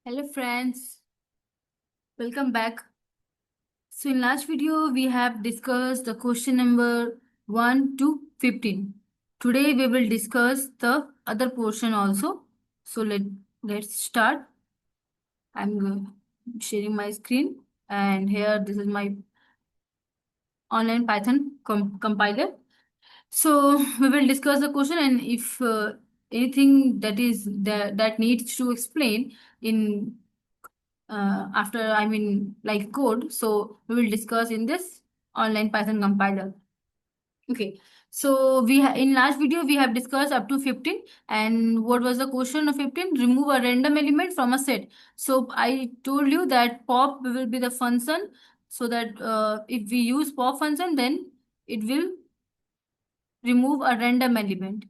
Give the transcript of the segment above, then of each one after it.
Hello friends, welcome back. So in last video we have discussed the question number 1 to 15. Today we will discuss the other portion also. So let's start. Sharing my screen and here this is my online Python compiler. So we will discuss the question and if anything that needs to explain in after like code, so we will discuss in this online Python compiler. Okay, so in last video we have discussed up to 15, and what was the question of 15? Remove a random element from a set. So I told you that pop will be the function, so that if we use pop function, then it will remove a random element.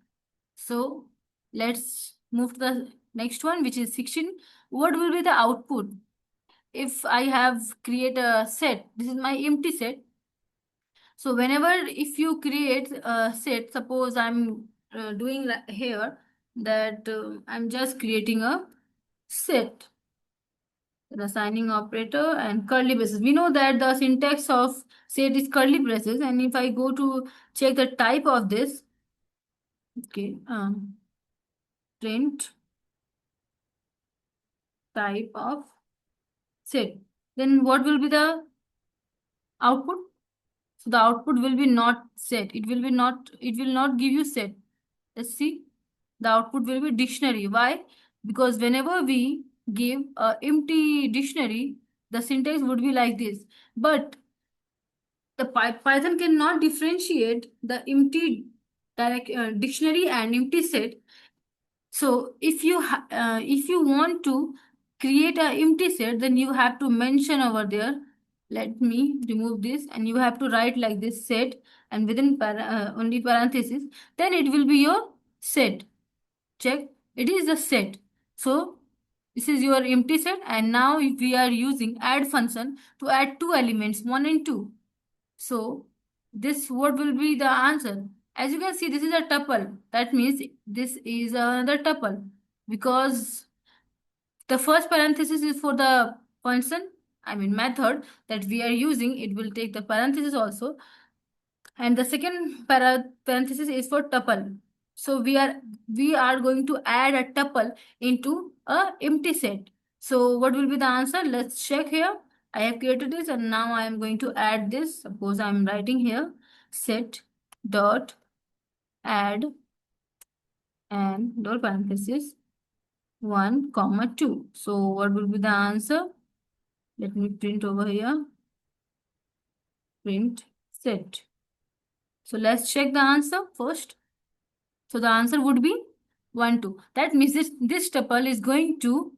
So let's move to the next one, which is 16. What will be the output if I have create a set? This is my empty set. So whenever if you create a set, suppose I'm doing here that I'm just creating a set, the assigning operator and curly braces. We know that the syntax of set is curly braces, and if I go to check the type of this, okay, print type of set, then what will be the output? So the output will be not set. It will not give you set. Let's see. The output will be dictionary. Why? Because whenever we give a empty dictionary, the syntax would be like this. But the Python cannot differentiate the empty dictionary and empty set. So if you want to create a empty set, then you have to mention over there. Let me remove this, and you have to write like this set, and within only parenthesis. Then it will be your set. Check. It is the set. So this is your empty set, and now if we are using add function to add two elements, one and two. So this what will be the answer? As you can see, this is a tuple. That means this is another tuple because the first parenthesis is for the function, method that we are using. It will take the parenthesis also, and the second parenthesis is for tuple. So we are going to add a tuple into a empty set. So what will be the answer? Let's check here. I have created this, and now I am going to add this. Suppose I am writing here set dot add and dot parenthesis 1 comma 2. So what will be the answer? Let me print over here. Print set. So let's check the answer first. So the answer would be 1, 2. That means this tuple is going to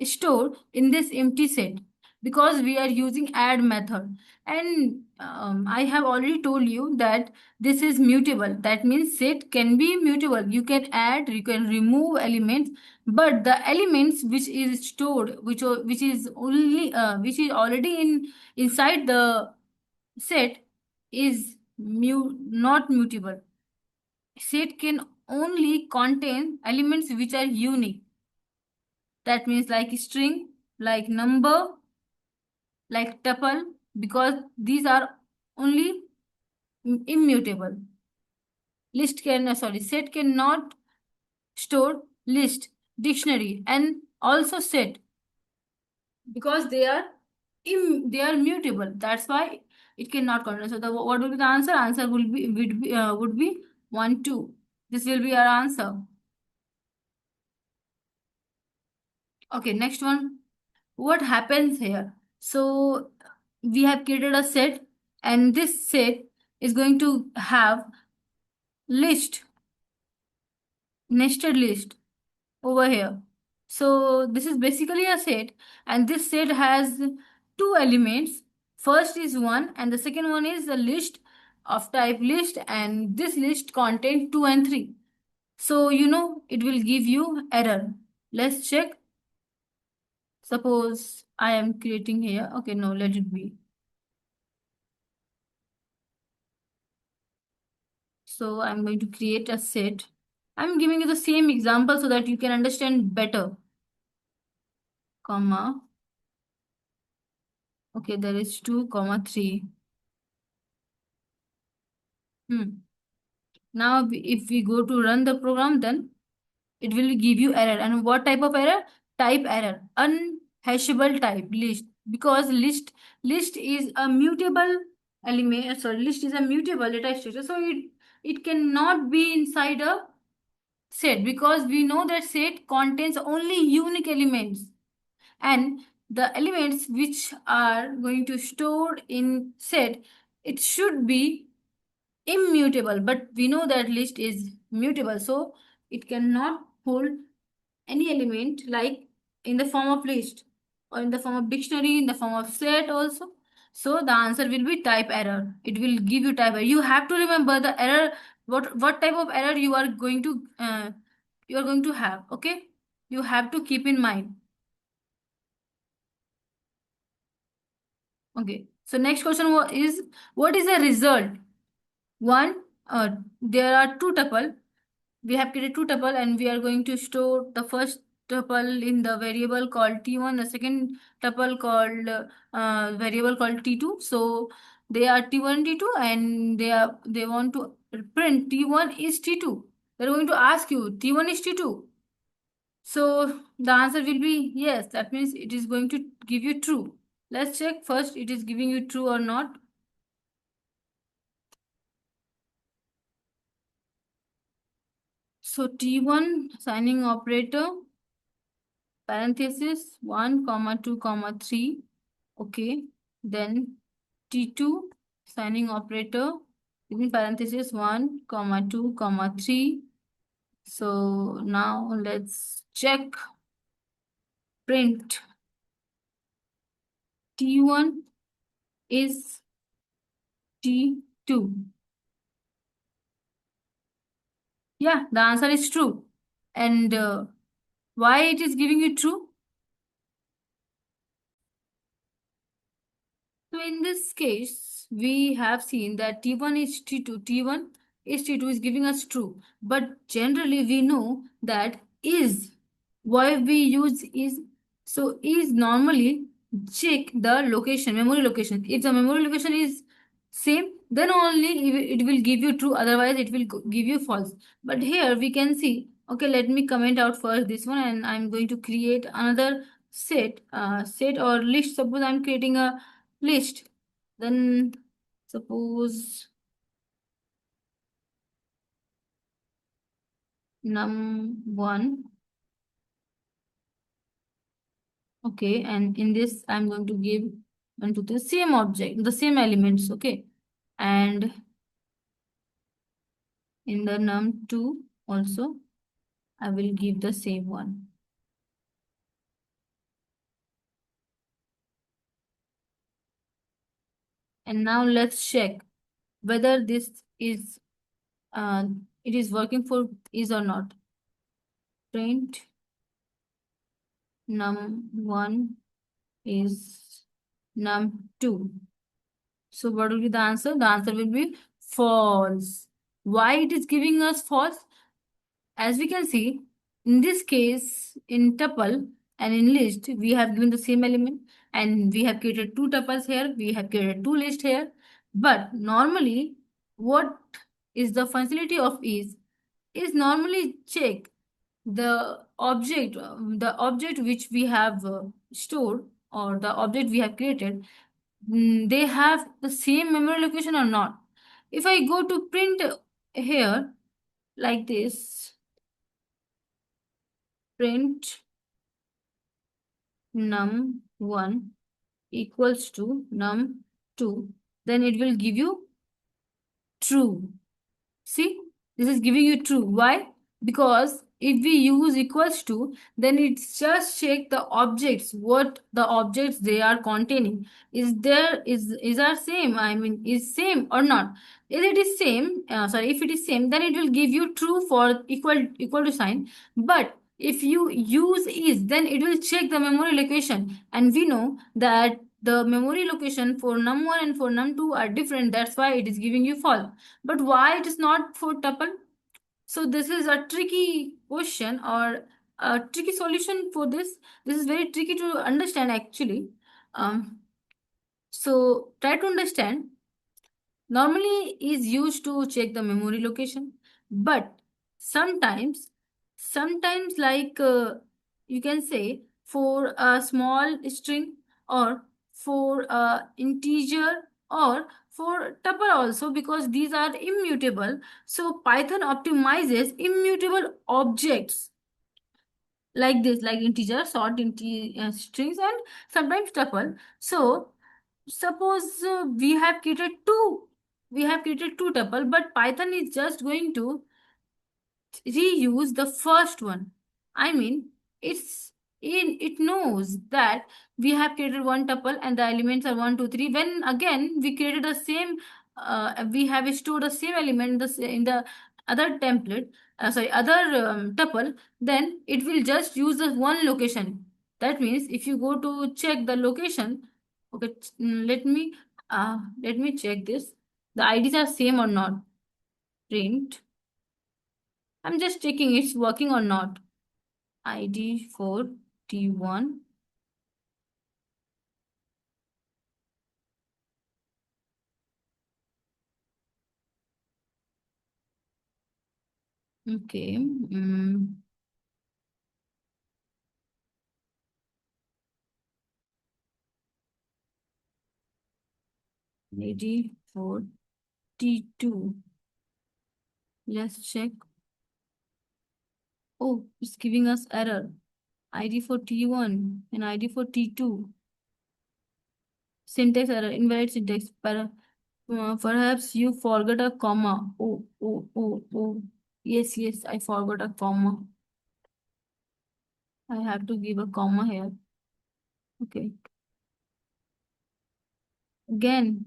store in this empty set because we are using add method. And I have already told you that this is mutable. That means set can be mutable. You can add, you can remove elements, but the elements which is stored, which is only which is already inside the set is not mutable. Set can only contain elements which are unique. That means like string, like number, like tuple, because these are only immutable. Set cannot store list, dictionary, and also set because they are mutable. That's why it cannot contain. So what will be the answer? Answer would be 1, 2. This will be our answer. Okay, next one. What happens here? So we have created a set, and this set is going to have list, nested list over here. So this is basically a set, and this set has two elements. First is 1, and the second one is a list of type list, and this list contains 2 and 3. So it will give you error. Let's check. Suppose I am creating here. Okay, no, let it be. So I'm going to create a set. I'm giving you the same example so that you can understand better. comma. Okay, there is 2 comma 3. Now if we go to run the program, then it will give you error. And what type of error? Type error, unhashable type list, because list is a mutable element. Sorry, list is a mutable data structure, so it cannot be inside a set, because we know that set contains only unique elements, and the elements which are going to store in set, it should be immutable, but we know that list is mutable, so it cannot hold any element like in the form of list, or in the form of dictionary, in the form of set also. So the answer will be type error. It will give you type error. You have to remember the error, what type of error you are going to have. Okay, you have to keep in mind. Okay, so next question is, what is the result? One, there are two tuple. We have created two tuple, and we are going to store the first tuple in the variable called t1, the second tuple called variable called t2. So they are t1 and t2, and they want to print t1 is t2. They're going to ask you t1 is t2. So the answer will be yes. That means it is going to give you true. Let's check first it is giving you true or not. So T1 signing operator, parenthesis 1 comma 2 comma 3. Okay, then T2 signing operator in parenthesis 1 comma 2 comma 3. So now let's check print T1 is T2. Yeah, the answer is true. And why it is giving you true? So in this case, we have seen that T1 is T2. T1 is T2 is giving us true. But generally we know that is, why we use is. So is normally check the location, memory location. If the memory location is same, then only it will give you true. Otherwise it will give you false. But here we can see, okay, let me comment out first this one, and I'm going to create another set or list. Suppose I'm creating a list, then suppose num1. Okay, and in this I'm going to give one to the same object, the same elements. Okay, and in the num2 also I will give the same one. And now let's check whether this is it is working for is or not. Print num1 is num2. So what will be the answer? The answer will be false. Why it is giving us false? As we can see, in this case, in tuple and in list, we have given the same element, and we have created two tuples here, we have created two lists here. But normally, what is the functionality of is normally check the object which we have stored, or the object we have created, they have the same memory location or not. If I go to print here like this, print num1 equals to num2, then it will give you true. See, this is giving you true. Why? Because if we use equals to, then it's just check the objects, what the objects they are containing. Is are same? I mean, is same or not? If it is same, if it is same, then it will give you true for equal to sign. But if you use is, then it will check the memory location, and we know that the memory location for num1 and for num2 are different. That's why it is giving you false. But why it is not for tuple? So this is a tricky question, or a tricky solution for this. This is very tricky to understand actually. So try to understand. Normally is used to check the memory location, but sometimes, you can say for a small string, or for a integer, or for tuple also, because these are immutable. So Python optimizes immutable objects like this, like integer, short strings, and sometimes tuple. So suppose we have created two tuple, but Python is just going to reuse the first one. I mean, it knows that we have created one tuple and the elements are 1, 2, 3. When again we created the same, we have stored the same element in the other template, sorry, other tuple, then it will just use the one location. That means if you go to check the location, okay, let me check this. The IDs are same or not. Print. I'm just checking it's working or not. ID for T1. Okay. ID for T2. Let's check. Oh, it's giving us error. ID for T1 and ID for T2. Syntax error, invalid syntax. Perhaps you forgot a comma. Oh. Yes, I forgot a comma. I have to give a comma here. Okay. Again.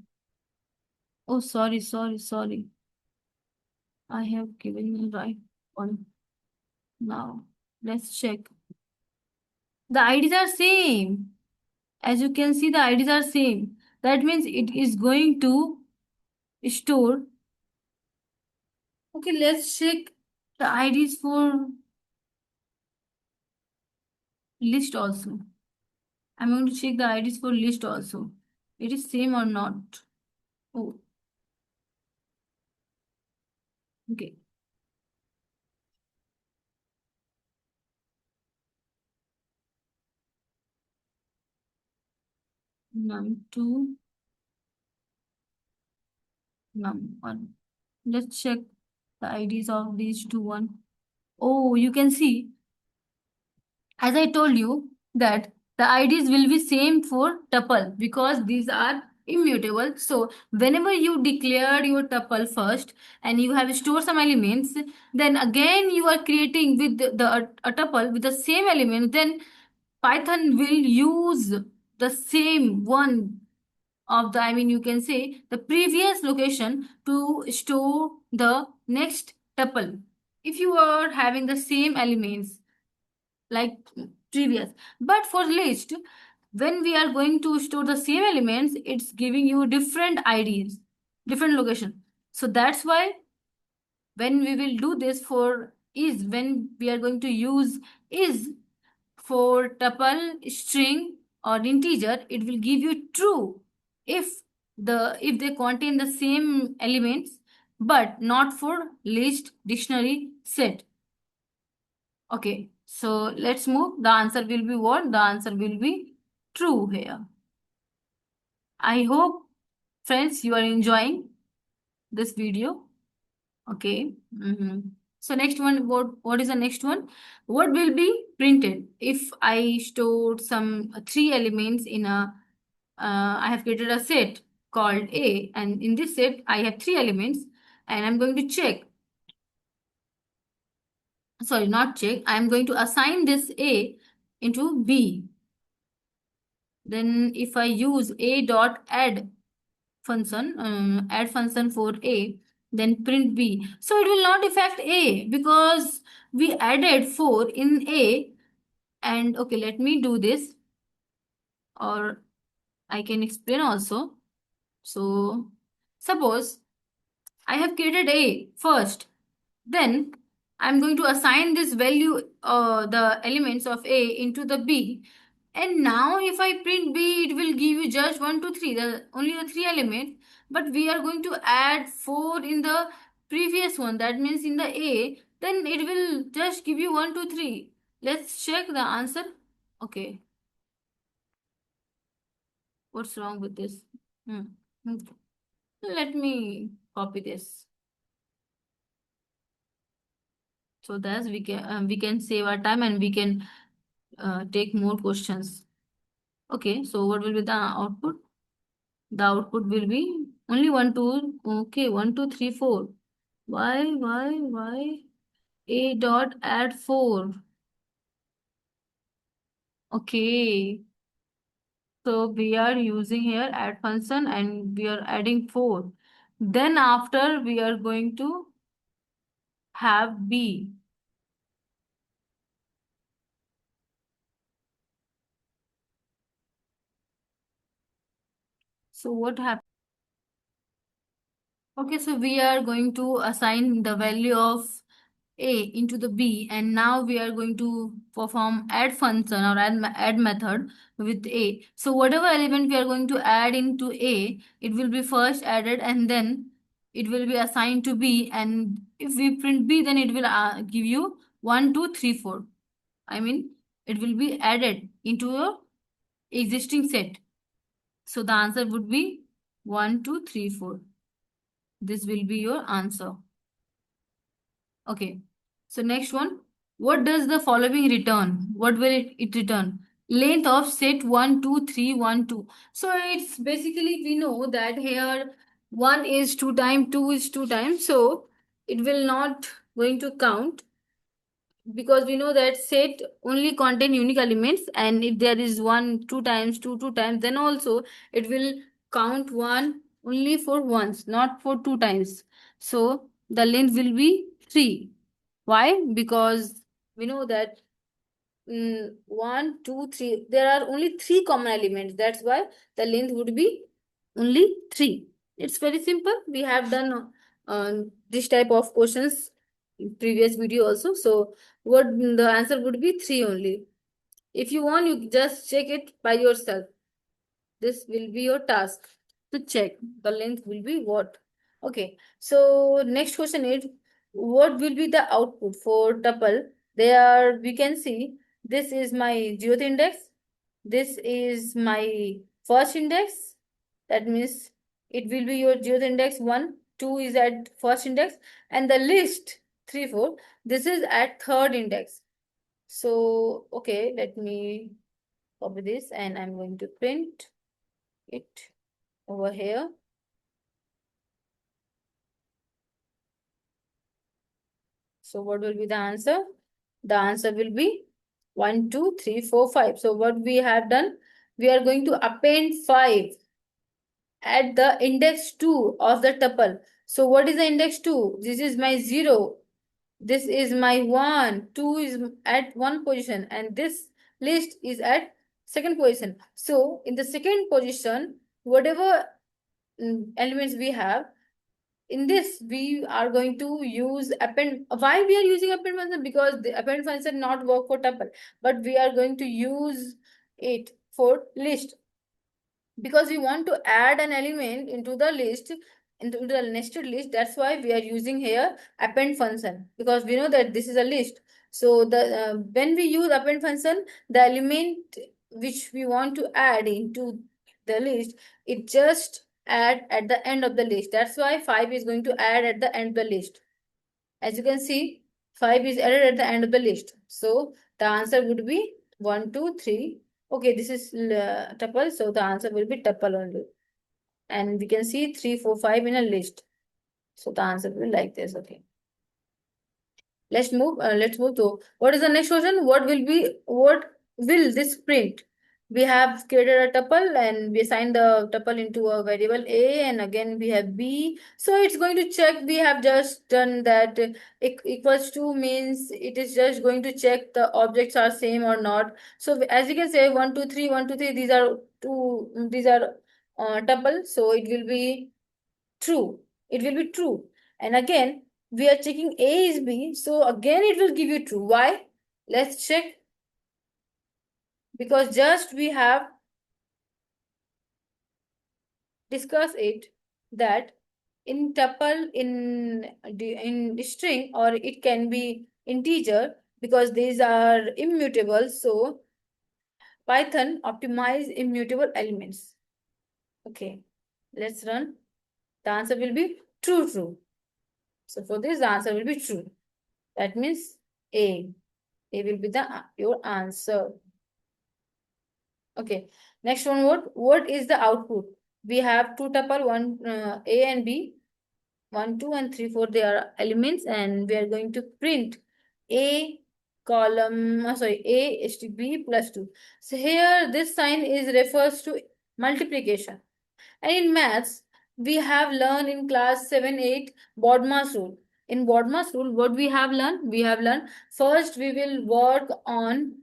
Oh, sorry. I have given the right one. Now, let's check. The IDs are same. As you can see, the IDs are same. That means it is going to store. Okay, let's check the IDs for list also. I'm going to check the IDs for list also. It is same or not. Oh, okay. Num2, num1. Let's check the IDs of these two one. Oh, you can see, as I told you, that the IDs will be same for tuple because these are immutable. So whenever you declare your tuple first and you have stored some elements, then again you are creating with a tuple with the same element, then Python will use the same one of the, I mean, you can say the previous location to store the next tuple. If you are having the same elements like previous. But for list, when we are going to store the same elements, it's giving you different IDs, different location. So that's why when we will do this for is, when we are going to use is for tuple, string, or integer, it will give you true if if they contain the same elements, but not for list, dictionary, set. Okay, so let's move. The answer will be what? The answer will be true here. I hope, friends, you are enjoying this video. Okay. So next one, what is the next one? What will be printed if I stored some three elements in a, I have created a set called A, and in this set I have three elements, and I'm going to check. Sorry, not check. I'm going to assign this A into B. Then if I use a dot add function for a, then print b. So it will not affect a because we added 4 in a. And okay, let me do this, or I can explain also. So suppose I have created a first, then I'm going to assign this value, the elements of A into the B. And now if I print B, it will give you just 1, 2, 3, only the 3 elements. But we are going to add 4 in the previous one. That means in the A, then it will just give you 1, 2, 3. Let's check the answer. Okay. What's wrong with this? Hmm. Hmm. Let me copy this. So that we can save our time and we can take more questions. Okay, so what will be the output? The output will be only 1, 2. Okay, 1, 2, 3, 4. Why? A dot add 4. Okay, so we are using here add function and we are adding 4. Then after we are going to have B. So what happens? Okay, so we are going to assign the value of A into the B, and now we are going to perform add function or add method with A. So whatever element we are going to add into A, it will be first added and then it will be assigned to B. And if we print B, then it will give you 1, 2, 3, 4. I mean, it will be added into your existing set. So the answer would be 1, 2, 3, 4. This will be your answer. Okay. So next one. What does the following return? What will it return? Length of set 1, 2, 3, 1, 2. So it's basically we know that here 1 is 2 times, 2 is 2 times. So it will not going to count because we know that set only contain unique elements, and if there is 1 2 times, 2 2 times, then also it will count 1 only for once, not for 2 times. So the length will be 3. Why? Because we know that 1 2 3, there are only 3 common elements. That's why the length would be only 3. It's very simple. We have done this type of questions in previous video also. So what the answer would be 3 only. If you want, you just check it by yourself. This will be your task to check the length will be what. Okay, so next question is, what will be the output for tuple? There we can see this is my zeroth index, this is my first index. That means it will be your zeroth index 1, 2 is at first index, and the list 3, 4, this is at third index. So okay, let me copy this and I'm going to print it over here. So what will be the answer? The answer will be 1, 2, 3, 4, 5. So what we have done, we are going to append 5 at the index 2 of the tuple. So what is the index 2? This is my 0. This is my 1. 2 is at one position and this list is at second position. So in the second position, whatever elements we have, in this we are going to use append. Why we are using append function? Because the append function not work for tuple, but we are going to use it for list, because we want to add an element into the list, into the nested list. That's why we are using here append function, because we know that this is a list. So the when we use append function, the element which we want to add into the list, it just add at the end of the list. That's why 5 is going to add at the end of the list. As you can see, 5 is added at the end of the list. So the answer would be 1, 2, 3. Okay, this is tuple, so the answer will be tuple only. And we can see 3, 4, 5 in a list. So the answer will be like this. Okay. Let's move. Let's move to what is the next question? What will this print? We have created a tuple and we assigned the tuple into a variable A, and again we have B. So it's going to check. We have just done that. Equals to means it is just going to check the objects are same or not. So as you can say 1, 2, 3, 1, 2, 3. These are two. These are tuple. So it will be true. It will be true. And again, we are checking A is B, so again it will give you true. Why? Let's check. Because just we have discussed it that in tuple in string, or it can be integer, because these are immutable. So Python optimize immutable elements. Okay, let's run. The answer will be true, true. So for this, the answer will be true. That means A. A will be the your answer. Okay. Next one, what is the output? We have two tuple, one A and B, 1, 2, and 3, 4. They are elements, and we are going to print A column. Sorry, A is to B plus 2. So here this sign is refers to multiplication. And in maths, we have learned in class 7, 8 Bodmas rule. In Bodmas rule, what we have learned? We have learned first we will work on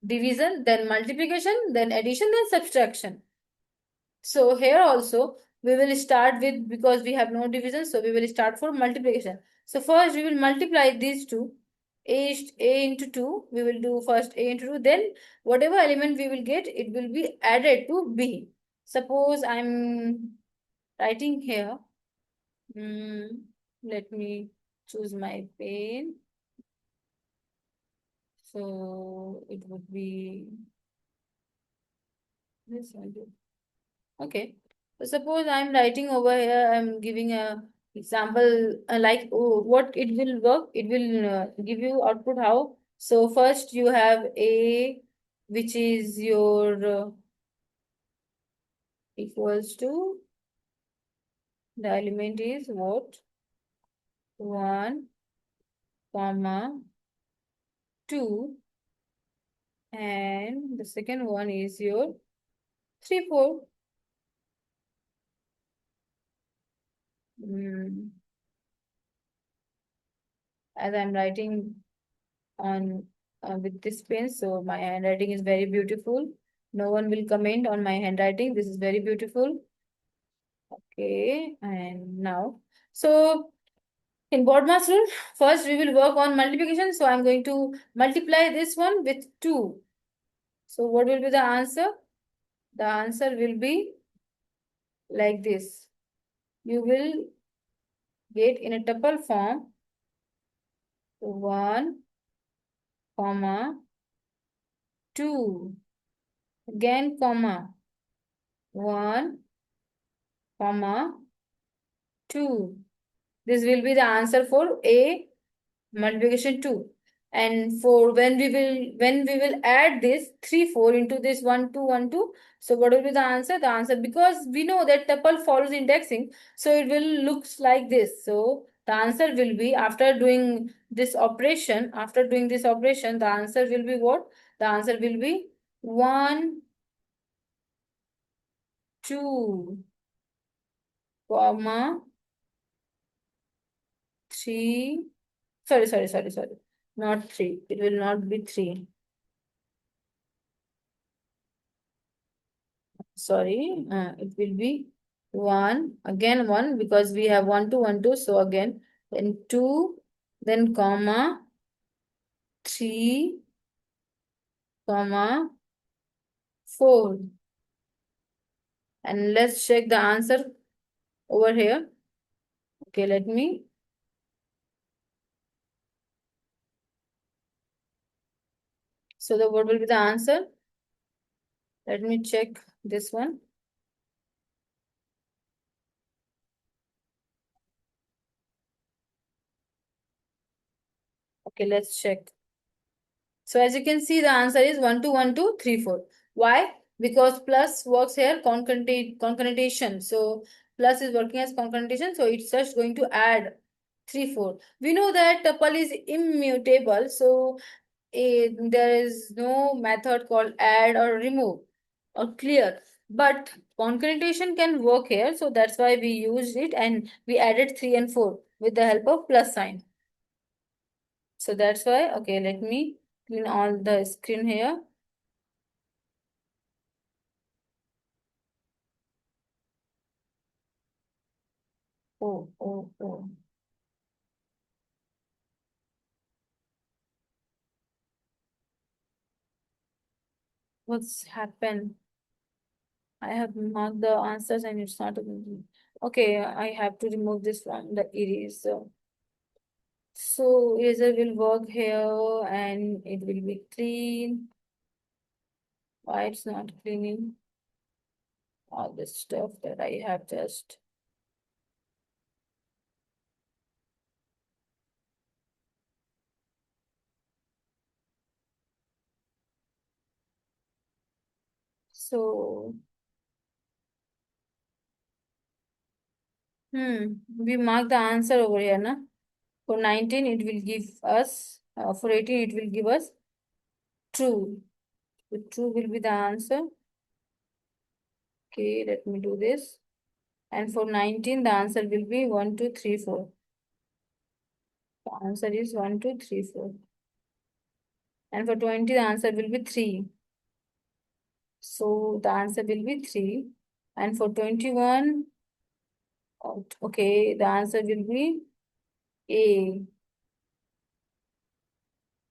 division, then multiplication, then addition, then subtraction. So here also we will start with, because we have no division, so we will start for multiplication. So first we will multiply these two. A into 2, we will do first A into 2, then whatever element we will get, it will be added to B. Suppose I'm writing here. Let me choose my pen. So it would be this one. Okay. So suppose I'm writing over here, I'm giving a example like, oh, what it will work. It will give you output how. So first you have A, which is your equals to, the element is what? 1, comma, 2, and the second one is your 3, 4. As I'm writing on with this pen, so my handwriting is very beautiful. No one will comment on my handwriting. This is very beautiful. Okay, and now, so in Bodmas rule, first we will work on multiplication. So I'm going to multiply this one with 2. So what will be the answer? The answer will be like this. You will get in a tuple form 1, comma, 2, again, comma, 1, comma, 2. This will be the answer for A multiplication 2. And for when we will add this 3, 4 into this 1, 2, 1, 2. So what will be the answer? The answer, because we know that tuple follows indexing, so it will looks like this. So the answer will be, after doing this operation, the answer will be what? The answer will be 1, 2, comma, 3. Sorry. Not 3. It will not be 3. Sorry. It will be 1. Again 1, because we have 1, 2, 1, 2. So again, then 2, then comma, 3, comma, 4. And let's check the answer over here. Okay, let me. So what will be the answer? Let me check this one. Okay, let's check. So as you can see, the answer is 1, 2, 1, 2, 3, 4. Why? Because plus works here concatenation. So plus is working as concatenation. So it's just going to add 3, 4. We know that tuple is immutable. So there is no method called add or remove or clear. But concatenation can work here. So that's why we used it, and we added 3 and 4 with the help of plus sign. So that's why, okay, let me clean all the screen here. Oh. What's happened? I have marked the answers and it's not. Okay, I have to remove this from the eraser. So eraser will work here and it will be clean. Why it's not cleaning? All this stuff that I have just. So, we mark the answer over here, na? For 19, it will give us, for 18, it will give us true. So true will be the answer. Okay, let me do this. And for 19, the answer will be 1, 2, 3, 4. The answer is 1, 2, 3, 4. And for 20, the answer will be 3. So the answer will be 3. And for 21, okay, the answer will be A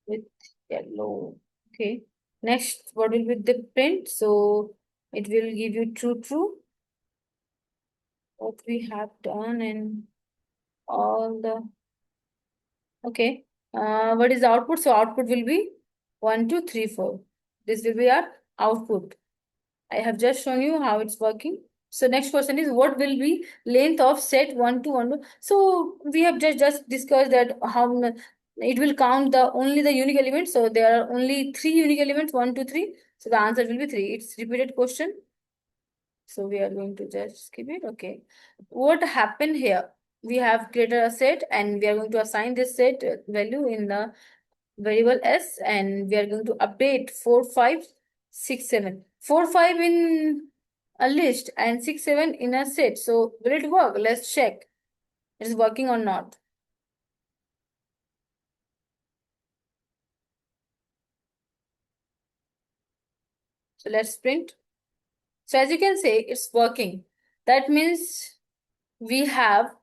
with yellow. Okay. Next, what will be the print? So it will give you true, true. What we have done and all the. Okay. What is the output? So output will be 1, 2, 3, 4. This will be our output. I have just shown you how it's working. So next question is what will be length of set 1 to 1 to. So we have just discussed that it will count the only the unique elements. So there are only 3 unique elements, 1, 2, 3. So the answer will be 3. It's repeated question. So we are going to just skip it. Okay. What happened here? We have created a set and we are going to assign this set value in the variable s and we are going to update 4, 5, 6, 7. 4, 5 in a list and 6, 7 in a set. So will it work? Let's check. It is working or not. So let's print. So as you can say, it's working. That means we have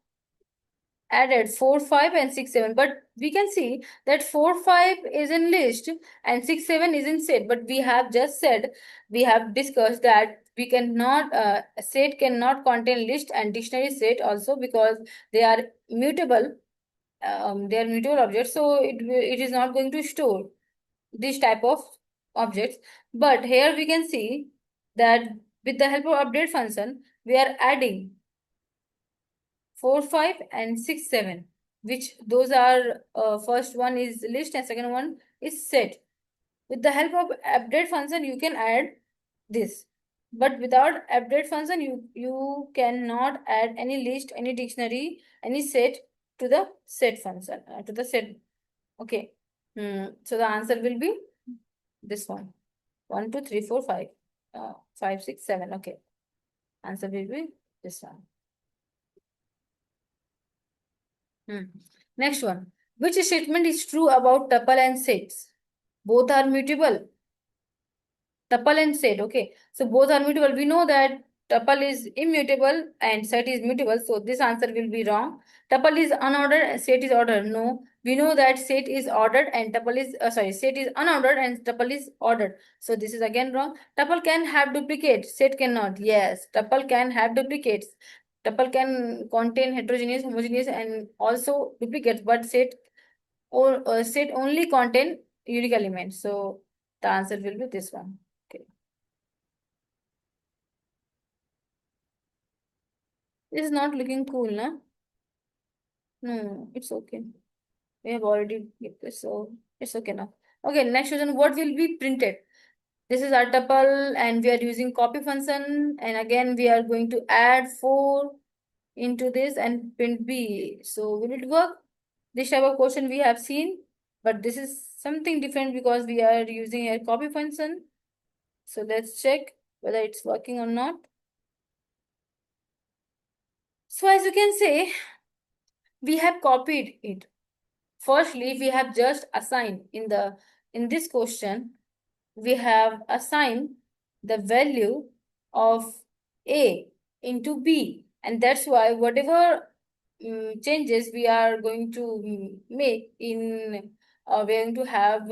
added 4, 5 and 6, 7. But we can see that 4, 5 is in list and 6, 7 is in set. But we have just said, we have discussed that we cannot, set cannot contain list and dictionary set also because they are mutable. They are mutable objects. So it is not going to store this type of objects. But here we can see that with the help of update function, we are adding 4, 5 and 6, 7, which those are first one is list and second one is set. With the help of update function, you can add this. But without update function, you cannot add any list, any dictionary, any set to the set function, to the set. Okay. So the answer will be this one. 1, 2, 3, 4, 5. 5, 6, 7. Okay. Answer will be this one. Next one. Which statement is true about tuple and sets? Both are mutable. Tuple and set. Okay. So both are mutable. We know that tuple is immutable and set is mutable. So this answer will be wrong. Tuple is unordered and set is ordered. No. We know that set is ordered and tuple is set is unordered and tuple is ordered. So this is again wrong. Tuple can have duplicates. Set cannot. Yes. Tuple can have duplicates. Tuple can contain heterogeneous, homogeneous, and also duplicates, but set only contain unique elements. So the answer will be this one. Okay. This is not looking cool, na? No, it's okay. We have already get this, so it's okay now. Okay, next question. What will be printed? This is our tuple, and we are using copy function. And again, we are going to add 4 into this and print B. So will it work? This type of question we have seen, but this is something different because we are using a copy function. So let's check whether it's working or not. So as you can say, we have copied it. Firstly, we have just assigned in this question, we have assigned the value of A into B. And that's why whatever changes we are going to make in, we are going to have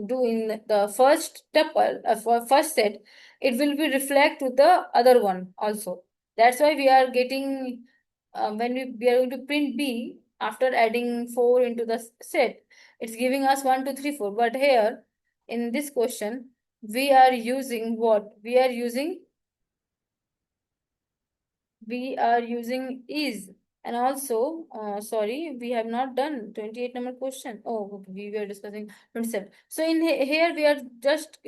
do in the first tuple, for first set, it will be reflect to the other one also. That's why we are getting, when we are going to print B after adding 4 into the set, it's giving us 1, 2, 3, 4. But here in this question, we are using what? We are using is. And also, sorry, we have not done 28 number question. Oh, okay, we were discussing 27. So in here we are just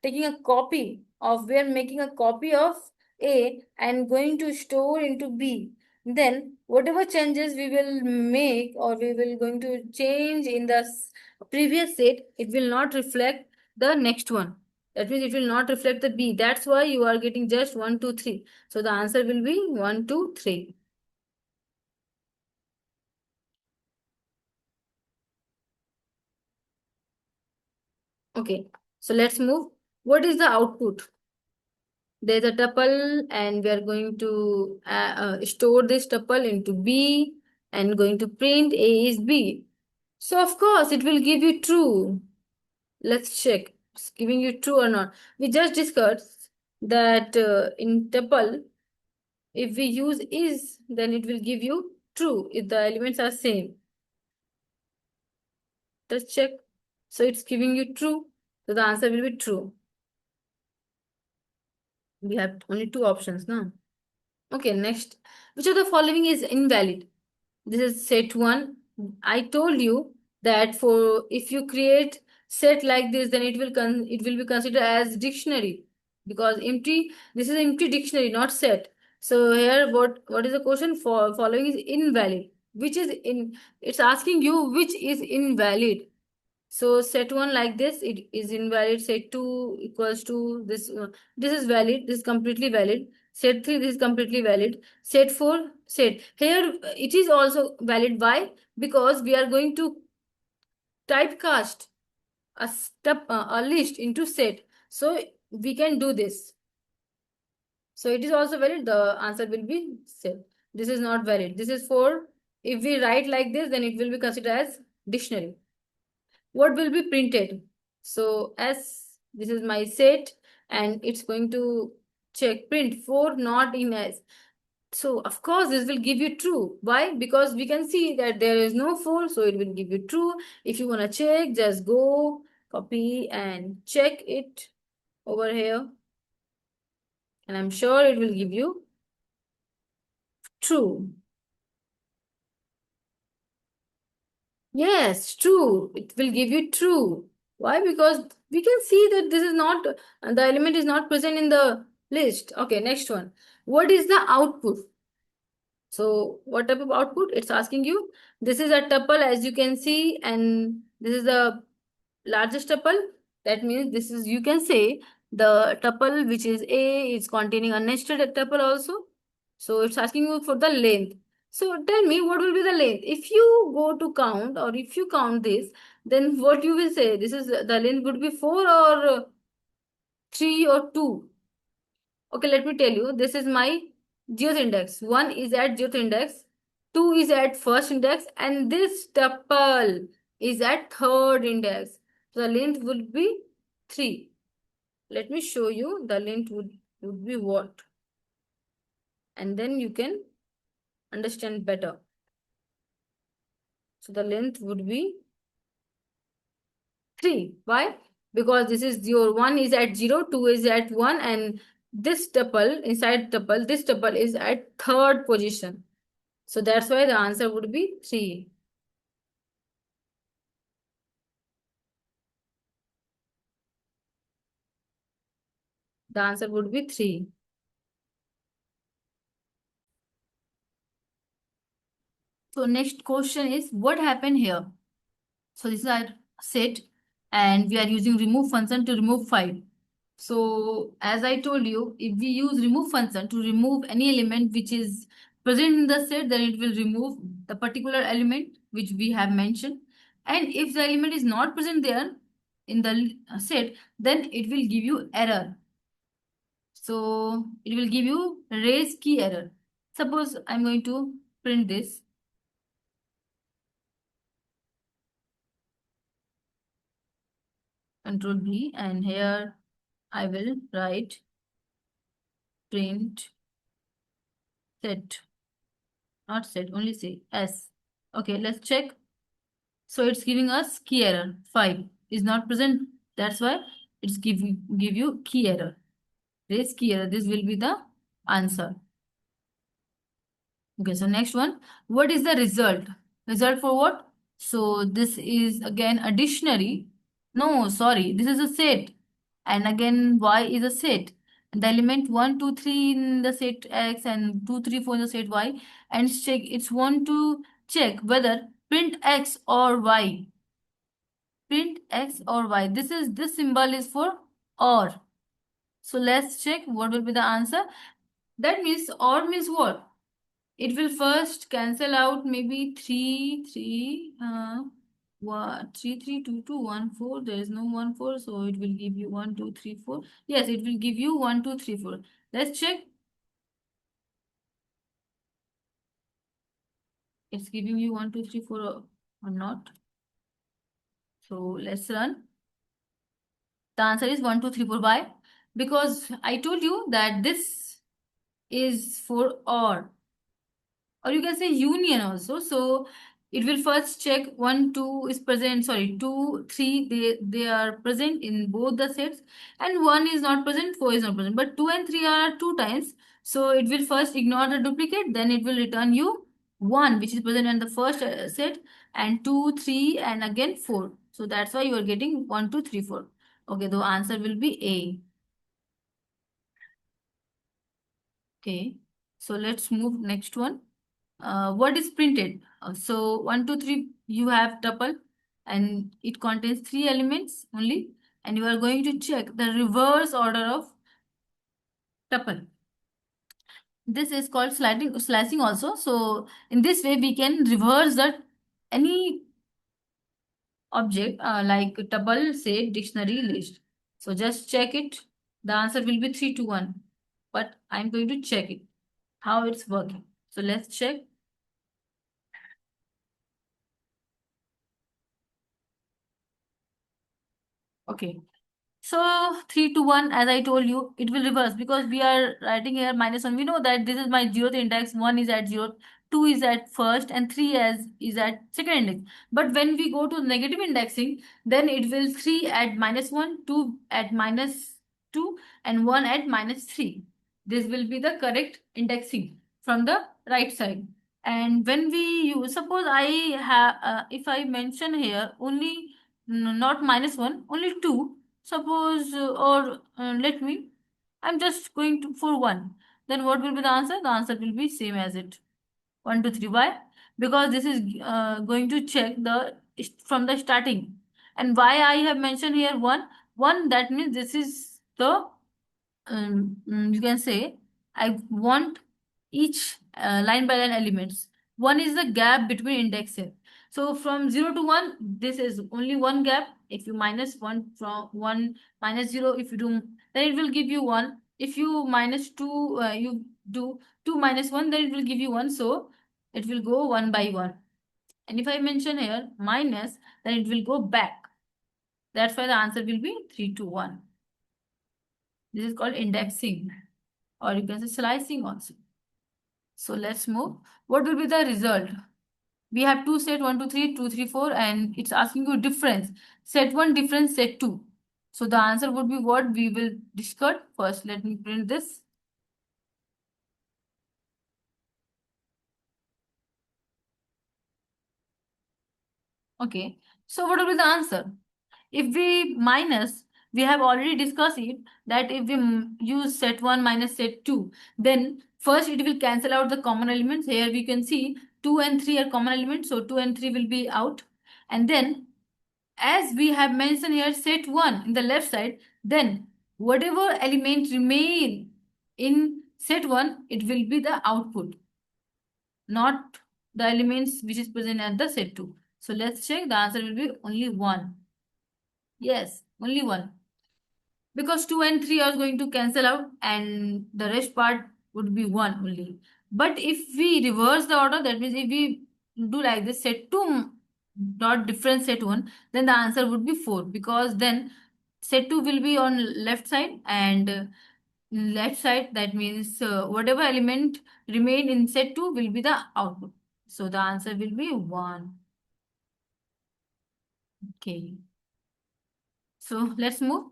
taking a copy of, we are making a copy of A and going to store into B. Then whatever changes we will make, or we will going to change in the previous set, it will not reflect the next one. That means it will not reflect the B. That's why you are getting just 1, 2, 3. So the answer will be 1, 2, 3. Okay. So let's move. What is the output? There's a tuple and we are going to store this tuple into B and going to print A is B. So of course it will give you true. Let's check. It's giving you true or not. We just discussed that in tuple, if we use is, then it will give you true if the elements are same. Let's check. So it's giving you true. So the answer will be true. We have only two options now. Okay, next. Which of the following is invalid? This is set 1. I told you that for if you create set like this, then it will be considered as dictionary, because empty, this is empty dictionary, not set. So here what is the question? For following is invalid. Which is in, it's asking you which is invalid. So set 1 like this, it is invalid. Set 2 equals to this. This is valid. This is completely valid. Set 3, this is completely valid. Set 4, set. Here it is also valid. Why? Because we are going to typecast a list into set. So we can do this. So it is also valid. The answer will be set. This is not valid. This is for, if we write like this, then it will be considered as dictionary. What will be printed? So as this is my set and it's going to check print 4 not in as. So of course this will give you true. Why? Because we can see that there is no 4, so it will give you true. If you want to check, just go copy and check it over here, and I'm sure it will give you true. Yes, true. It will give you true. Why? Because we can see that this is not, the element is not present in the list. Okay, next one. What is the output? So what type of output? It's asking you. This is a tuple, as you can see, and this is the largest tuple. That means this is, you can say, the tuple which is A is containing a nested tuple also. So it's asking you for the length. So tell me what will be the length. If you go to count, or if you count this, then what you will say? This is the length would be 4 or 3 or 2. Okay, let me tell you. This is my zeroth index. 1 is at zeroth index, 2 is at first index, and this tuple is at third index. So the length would be 3. Let me show you the length would be what. And then you can understand better. So the length would be 3. Why? Because this is 0. 1 is at 0, 2 is at 1, and this tuple, inside tuple, this tuple is at third position. So that's why the answer would be 3. The answer would be 3. So next question is, what happened here? So this is our set, and we are using remove function to remove 5. So as I told you, if we use remove function to remove any element which is present in the set, then it will remove the particular element which we have mentioned. And if the element is not present there in the set, then it will give you error. So it will give you raise key error. Suppose I'm going to print this. Control B, and here I will write print set, not set, only say S. Okay, let's check. So it's giving us key error. 5 is not present. That's why it's give you key error. This key error. This will be the answer. Okay, so next one. What is the result? Result for what? So this is again a dictionary. No, sorry, this is a set. And again, Y is a set. The element 1, 2, 3 in the set X and 2, 3, 4 in the set Y. And check, it's want to check whether print X or Y. Print X or Y. This symbol is for OR. So let's check what will be the answer. That means OR means what? It will first cancel out maybe 3, 3, 3, 3, 2, 2, 1, 4. There is no 1, 4. So it will give you 1, 2, 3, 4. Yes, it will give you 1, 2, 3, 4. Let's check. It's giving you 1, 2, 3, 4 or not. So let's run. The answer is 1, 2, 3, 4. Why? Because I told you that this is for or you can say union also. So it will first check 1, 2 is present, sorry, 2, 3, they are present in both the sets, and 1 is not present, 4 is not present, but 2 and 3 are 2 times. So it will first ignore the duplicate, then it will return you 1 which is present in the first set, and 2, 3, and again 4. So that's why you are getting 1, 2, 3, 4. Okay, the answer will be A. Okay, so let's move next one. What is printed? So 1, 2, 3, you have tuple and it contains 3 elements only, and you are going to check the reverse order of tuple. This is called slicing also. So in this way we can reverse that any object like tuple, say dictionary, list. So just check it. The answer will be 3 to 1, but I'm going to check it how it's working. So let's check. Okay. So 3 to 1, as I told you, it will reverse because we are writing here -1. We know that this is my zeroth index, 1 is at 0, 2 is at first, and 3 is at second index. But when we go to negative indexing, then it will 3 at -1, 2 at -2, and 1 at -3. This will be the correct indexing from the right side. And when we use, suppose I have, if I mention here only not -1, only 2, suppose, let me, I'm just going to for 1. Then what will be the answer? The answer will be same as it. 1, 2, 3. Why? Because this is going to check the from the starting. And why I have mentioned here 1? 1, that means this is the you can say I want each line by line elements. 1 is the gap between indexes. So from 0 to 1, this is only one gap. If you minus 1 from 1 minus 0, if you do, then it will give you 1. If you minus 2, you do 2 minus 1, then it will give you 1. So it will go 1 by 1. And if I mention here minus, then it will go back. That's why the answer will be 3 to 1. This is called indexing, or you can say slicing also. So let's move. What will be the result? We have two set 1, 2, 3, 2, 3, 4, and it's asking you difference. Set 1 difference, set 2. So the answer would be what we will discuss first. Let me print this. Okay. So what will be the answer? If we minus, we have already discussed it, that if we use set 1 minus set 2, then first it will cancel out the common elements. Here we can see 2 and 3 are common elements, so 2 and 3 will be out. And then as we have mentioned here set 1 in the left side, then whatever element remain in set 1, it will be the output, not the elements which is present at the set 2. So let's check. The answer will be only 1. Yes, only 1. Because 2 and 3 are going to cancel out and the rest part would be 1 only. But if we reverse the order, that means if we do like this, set 2 dot difference set 1, then the answer would be 4, because then set 2 will be on left side, and left side, that means whatever element remain in set 2 will be the output. So the answer will be 1. Okay. So let's move.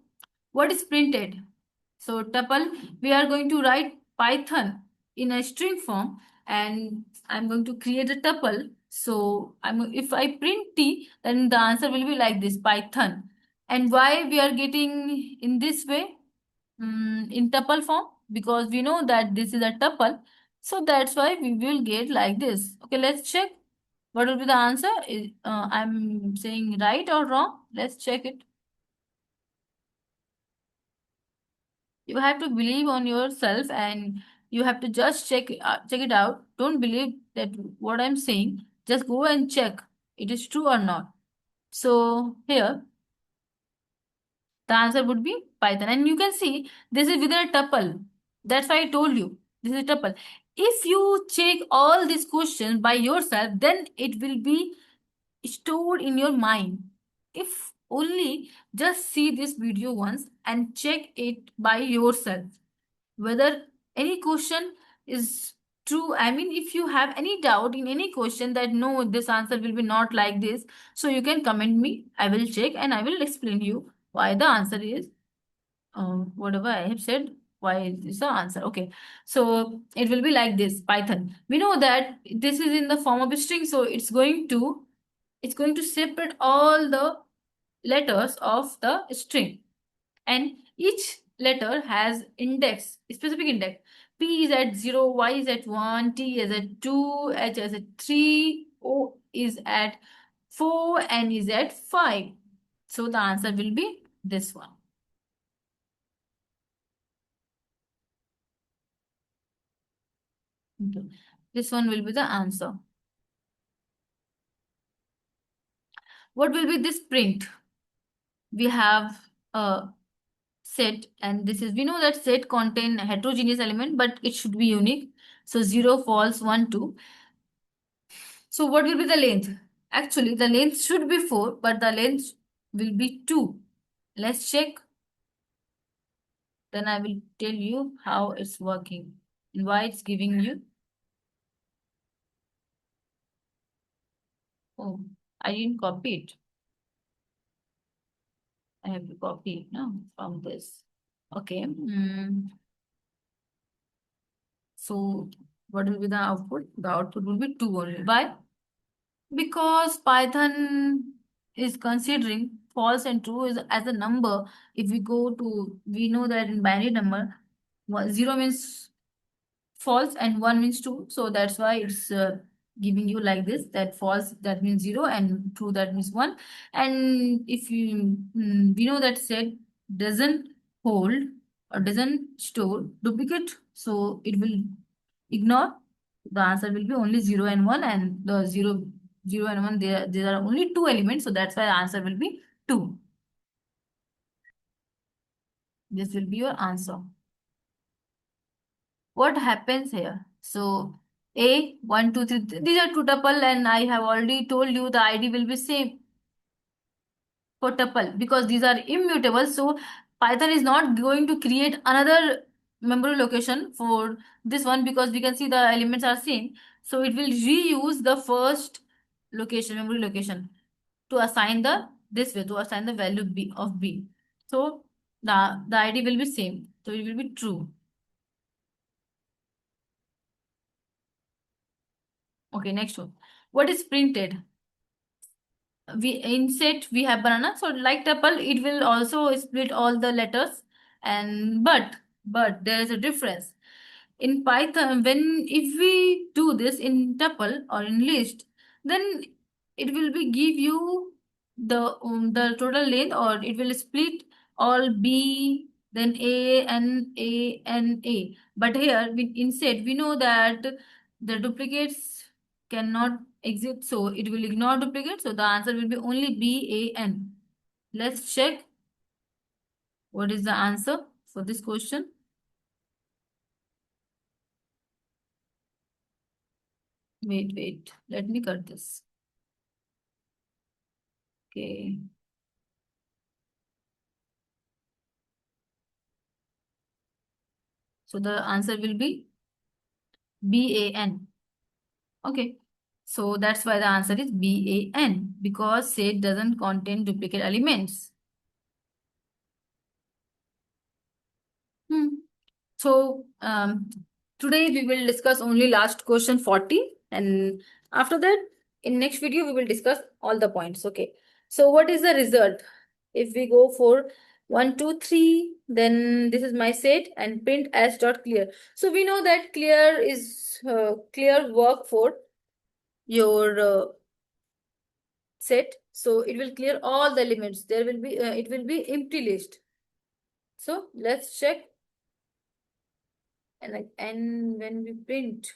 What is printed? So tuple, we are going to write Python in a string form, and I'm going to create a tuple. So if I print t, then the answer will be like this, Python. And why we are getting in this way, in tuple form? Because we know that this is a tuple. So that's why we will get like this. Okay, let's check. What will be the answer? I'm saying right or wrong? Let's check it. You have to believe on yourself, and you have to just check it out. Don't believe that what I'm saying. Just go and check it is true or not. So here the answer would be Python, and you can see this is within a tuple. That's why I told you this is a tuple. If you check all these questions by yourself, then it will be stored in your mind. If only just see this video once and check it by yourself, whether any question is true. I mean, if you have any doubt in any question that no, this answer will be not like this, so you can comment me. I will check and I will explain you why the answer is whatever I have said. Why is this the answer? Okay, so it will be like this. Python. We know that this is in the form of a string, so it's going to separate all the letters of the string, and each letter has index, specific index. P is at 0, Y is at 1, T is at 2, H is at 3, O is at 4, N is at 5. So the answer will be this one. Okay. This one will be the answer. What will be this print? We have a set, and this is, we know that set contain heterogeneous element, but it should be unique. So 0, false, 1, 2. So what will be the length? Actually, the length should be 4, but the length will be 2. Let's check. Then I will tell you how it's working and why it's giving you. Oh, I didn't copy it. I have to copy it now from this. Okay. So what will be the output? The output will be 2 only. Why? Because Python is considering false and true is as a number. If we go to, we know that in binary number, 0 means false and 1 means true. So that's why it's giving you like this, that false that means 0 and true that means 1. And if you, we know that set doesn't hold or doesn't store duplicate, so it will ignore. The answer will be only 0 and 1, and the 0 and 1, there are only two elements, so that's why the answer will be 2. This will be your answer. What happens here? So A, 1, 2, 3, these are two tuple, and I have already told you the ID will be same for tuple because these are immutable. So Python is not going to create another memory location for this one because we can see the elements are same. So it will reuse the first location, memory location, to assign the this way, to assign the value b of b. So the ID will be same. So it will be true. Okay, next one. What is printed? We in set we have banana, so like tuple it will also split all the letters, and but there is a difference in Python. When if we do this in tuple or in list, then it will be give you the total length, or it will split all b, then a and a and a. But here in set we know that the duplicates cannot exist, so it will ignore duplicate, so the answer will be only b, a, n. Let's check what is the answer for this question. Wait, let me cut this. Okay. So the answer will be BAN. Okay. So that's why the answer is BAN, because set doesn't contain duplicate elements. Hmm. So today we will discuss only last question 40, and after that, in next video we will discuss all the points. Okay. So what is the result? If we go for 1, 2, 3, then this is my set and print as dot clear. So we know that clear is clear work for your set. So it will clear all the elements. There will be it will be empty list. So let's check, and when we print,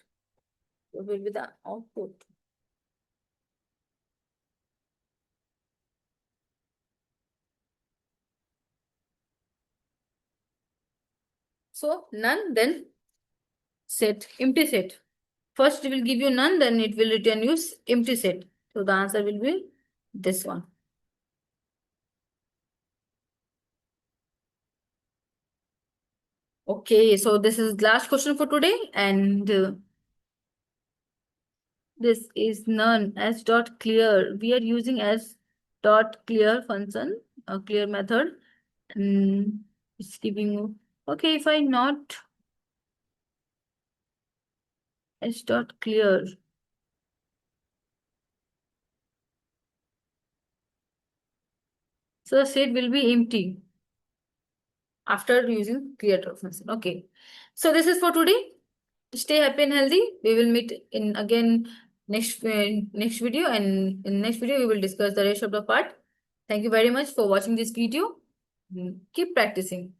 what will be the output? So none, then set, empty set. First it will give you none, then it will return you empty set. So the answer will be this one. Okay, so this is last question for today, and this is none as dot clear. We are using as dot clear function, a clear method, and it's giving you. Okay, if I not as dot clear, so the set will be empty after using clear dot function. Okay, so this is for today. Stay happy and healthy. We will meet in again next video, and in next video we will discuss the rest of the part. Thank you very much for watching this video. Keep practicing.